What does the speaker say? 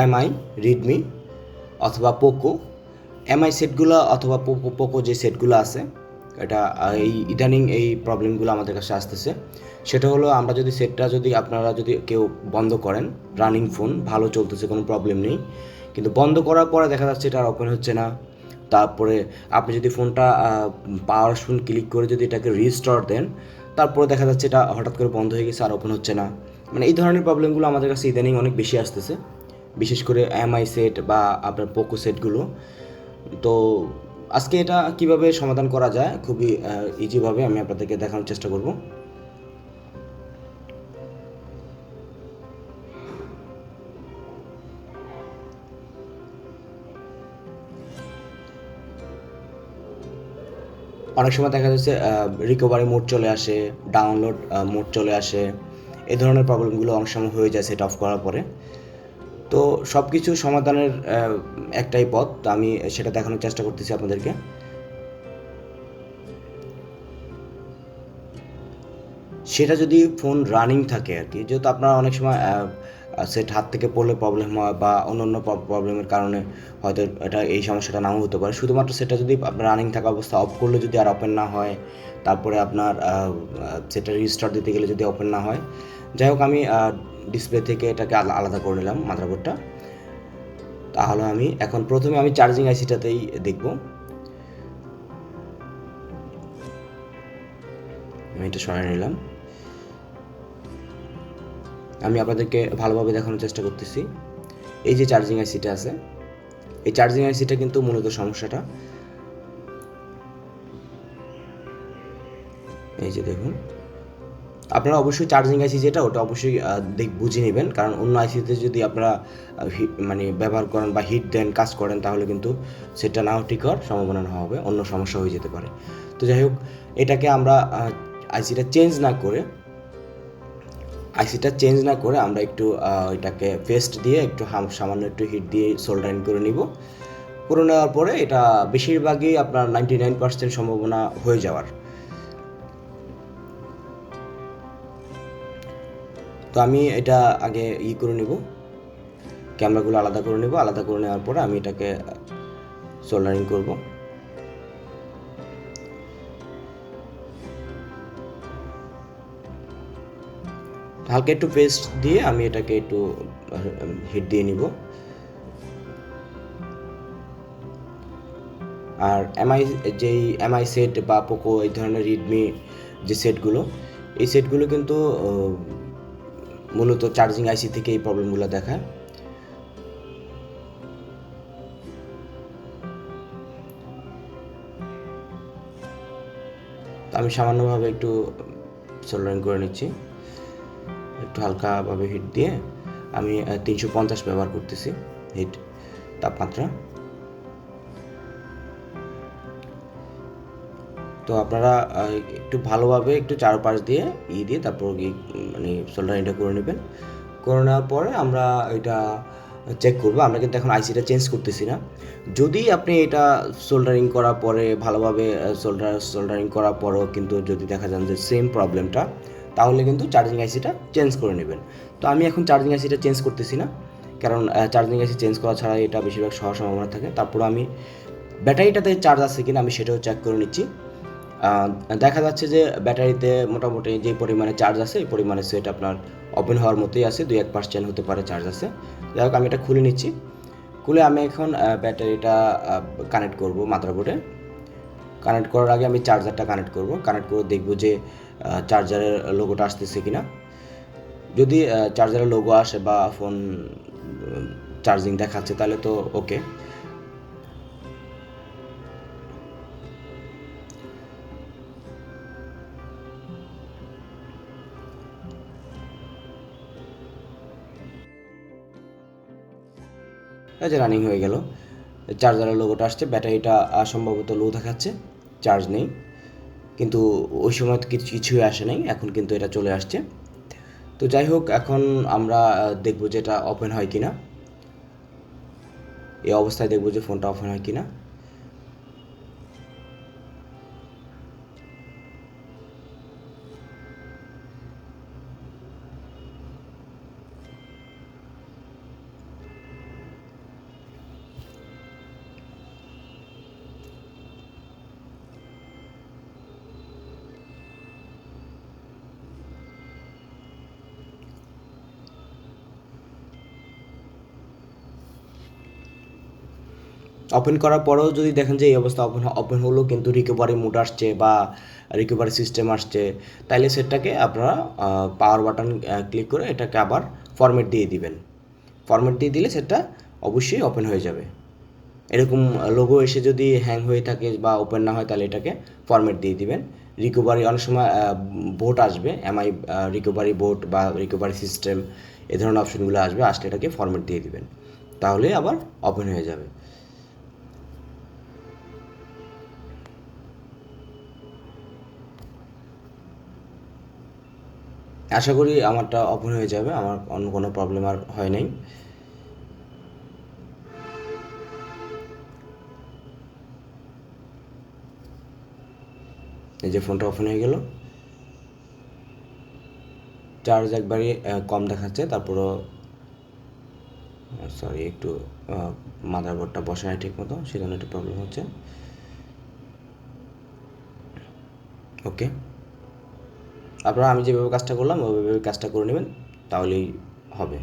MI, Redmi অথবা Poco, MI সেটগুলো অথবা পোকো যে সেটগুলো আছে, এটা এই ইদানিং এই প্রবলেমগুলো আমাদের কাছে আসতেছে। সেটা হলো আমরা যদি সেটটা যদি আপনারা যদি কেউ বন্ধ করেন, রানিং ফোন ভালো চলতেছে, কোনো প্রবলেম নেই, কিন্তু বন্ধ করার পরে দেখা যাচ্ছে এটা আর ওপেন হচ্ছে না। তারপরে আপনি যদি ফোনটা পাওয়ার ফোন ক্লিক করে যদি এটাকে রিস্টোর দেন, তারপরে দেখা যাচ্ছে এটা হঠাৎ করে বন্ধ হয়ে গেছে আর ওপেন হচ্ছে না। মানে এই ধরনের প্রবলেমগুলো আমাদের কাছে ইদানিং অনেক বেশি আসতেছে, বিশেষ করে এমআই সেট বা আপনার পোকো সেটগুলো। তো আজকে এটা কিভাবে সমাধান করা যায় খুবই ইজিভাবে আমি আপনাদেরকে দেখানোর চেষ্টা করব। অনেক সময় দেখা যাচ্ছে রিকভারি মোড চলে আসে, ডাউনলোড মোড চলে আসে, এই ধরনের প্রবলেমগুলো অনেক সময় হয়ে যায় সেট অফ করার পরে। তো সব কিছু সমাধানের একটাই পথ, তো আমি সেটা দেখানোর চেষ্টা করতেছি আপনাদেরকে। সেটা যদি ফোন রানিং থাকে আর কি, যেহেতু আপনারা অনেক সময় সেট হাত থেকে পড়লে প্রবলেম হয় বা অন্য প্রবলেমের কারণে হয়তো এটা এই সমস্যাটা নাও হতে পারে। শুধুমাত্র সেটা যদি আপনার রানিং থাকা অবস্থা অফ করলে যদি আর ওপেন না হয়, তারপরে আপনার সেটা রিস্টার্ট দিতে গেলে যদি ওপেন না হয়, যাই হোক আমি ডিসপ্লে থেকে এটাকে আলাদা করে নিলাম মাদারবোর্ডটা। তাহলে আমি এখন প্রথমে আমি চার্জিং আইসিটাতেই দেখব। আমি এটা সরাই নিলাম। আমি আপনাদেরকে ভালোভাবে দেখানোর চেষ্টা করতেছি। এই যে চার্জিং আইসিটা আছে, এই চার্জিং আইসিটা কিন্তু মূলত সমস্যাটা। এই যে দেখুন, আপনারা অবশ্যই চার্জিং আইসি যেটা ওটা অবশ্যই বুঝে নেবেন, কারণ অন্য আইসিতে যদি আপনারা মানে ব্যবহার করেন বা হিট দেন, কাজ করেন, তাহলে কিন্তু সেটা নাও ঠিক হওয়ার সম্ভাবনা না হবে, অন্য সমস্যা হয়ে যেতে পারে। তো যাই হোক, এটাকে আমরা আইসিটা চেঞ্জ না করে আমরা একটু এটাকে পেস্ট দিয়ে একটু সামান্য একটু হিট দিয়ে সোল্ডারিং করে নিব। করে নেওয়ার পরে এটা বেশিরভাগই আপনার 99% সম্ভাবনা হয়ে যাওয়ার। তো আমি এটা আগে করে নিব, ক্যামেরাগুলো আলাদা করে নেব। আলাদা করে নেওয়ার পরে আমি এটাকে সোল্ডারিং করব। হালকা একটু পেস্ট দিয়ে আমি এটাকে একটু হিট দিয়ে নিব। আর এমআই সেট বা পোকো এই ধরনের রেডমি যে সেটগুলো, এই সেটগুলো কিন্তু মূলত চার্জিং আইসি থেকে এই প্রবলেমগুলো দেখায়। তো আমি সামান্যভাবে একটু সোল্ডারিং করে নিচ্ছি, একটু হালকাভাবে হিট দিয়ে। আমি 350 ব্যবহার করতেছি হিট তাপমাত্রা। তো আপনারা একটু ভালোভাবে একটু চারপাশ দিয়ে দিয়ে তারপর মানে সোল্ডারিংটা করে নেবেন। করে নেওয়ার পরে আমরা এটা চেক করবো। আমরা কিন্তু এখন আইসিটা চেঞ্জ করতেছি না। যদি আপনি এটা সোল্ডারিং করার পরে ভালোভাবে সোল্ডারিং করার পরেও কিন্তু যদি দেখা যান যে সেম প্রবলেমটা, তাহলে কিন্তু চার্জিং আইসিটা চেঞ্জ করে নেবেন। তো আমি এখন চার্জিং আইসিটা চেঞ্জ করতেছি না, কারণ চার্জিং আইসি চেঞ্জ করা ছাড়া এটা বেশিরভাগ হওয়ার সম্ভাবনা থাকে। তারপর আমি ব্যাটারিটাতে চার্জ আছে কিনা আমি সেটাও চেক করে নিচ্ছি। দেখা যাচ্ছে যে ব্যাটারিতে মোটামুটি যে পরিমাণে চার্জ আছে এই পরিমাণে সেট আপনার ওপেন হওয়ার মতোই আছে, 2-1% হতে পারে চার্জ আছে। যাই হোক আমি এটা খুলে নিচ্ছি। খুলে আমি এখন ব্যাটারিটা কানেক্ট করব মাদারবোর্ডে। কানেক্ট করার আগে আমি চার্জারটা কানেক্ট করব। কানেক্ট করে দেখব যে চার্জারের লোগোটা আসতেছে কিনা। যদি চার্জারের লোগো আসে বা ফোন চার্জিং দেখাচ্ছে, তাহলে তো ওকে। এই যে রানিং হয়ে গেল, চার্জারের লোগোটা আসছে, ব্যাটারিটা সম্ভবত লো দেখাচ্ছে, চার্জ নেই। কিন্তু ওই সময় তো কিছুই আসে নাই, এখন কিন্তু এটা চলে আসছে। তো যাই হোক, এখন আমরা দেখব যে এটা ওপেন হয় কিনা। এই অবস্থায় দেখব যে ফোনটা ওপেন হয় কিনা। ওপেন করার পরেও যদি দেখেন যে এই অবস্থা ওপেন হলো কিন্তু রিকভারি মোড আসছে বা রিকভারি সিস্টেম আসছে, তাইলে সেটটাকে আপনারা পাওয়ার বাটন ক্লিক করে এটাকে আবার ফরম্যাট দিয়ে দিবেন। ফরম্যাট দিয়ে দিলে সেটটা অবশ্যই ওপেন হয়ে যাবে। এরকম লোগো এসে যদি হ্যাং হয়ে থাকে বা ওপেন না হয় তাহলে এটাকে ফরম্যাট দিয়ে দিবেন। রিকভারি অনেক সময় বোট আসবে, এমআই রিকভারি বোট বা রিকভারি সিস্টেম এ ধরনের অপশনগুলো আসবে, আসলে এটাকে ফরম্যাট দিয়ে দিবেন, তাহলে আবার ওপেন হয়ে যাবে। আশা করি আমারটা ওপেন হয়ে যাবে, আমার অন্য কোনো প্রবলেম আর হয় নাই। এই যে ফোনটা ওপেন হয়ে গেল, চার্জ একবারই কম দেখাচ্ছে, তারপরও সরি একটু মাদারবোর্ডটা বসে নাই ঠিক মতো, সেজন্য একটু প্রবলেম হচ্ছে। ওকে, আপনারা আমি যেভাবে কাজটা করলাম ওইভাবে কাজটা করে নেবেন, তাহলেই হবে।